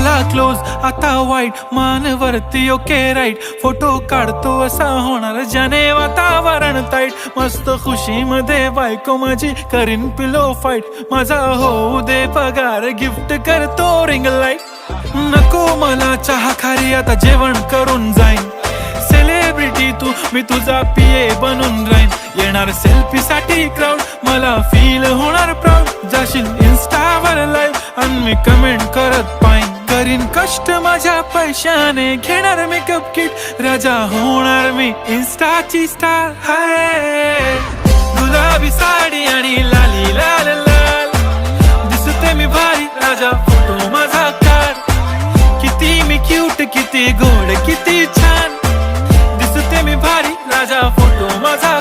झाला क्लोज आता वाईट, मान वरती ओके राईट, फोटो काढतो असा होणार ज्याने वातावरण ताईट, मस्त खुशी मध्ये बायको माझी करीन पिलो फाईट, माझा होऊ दे पगार गिफ्ट करतो रिंग लाईट, नको मला चहा खारी आता जेवण करून जाईन, सेलिब्रिटी तू मी तुझा पिये बनून राहीन, येणार सेल्फी साठी क्राऊड मला फील होणार प्राऊड, जाशील इन्स्टावर लाईव्ह आणि मी कमेंट करत पाईन, करीन कष्ट माझ्या पैशाने, घेणार मेकअप किट राजा होणार मी इन्स्टाची स्टार, हाय गुलाबी साडी आणि लाली लाल लाल, दिसते मी भारी राजा फोटो माझा काढ, किती मी क्यूट किती गोड किती छान, दिसते मी भारी राजा फोटो माझा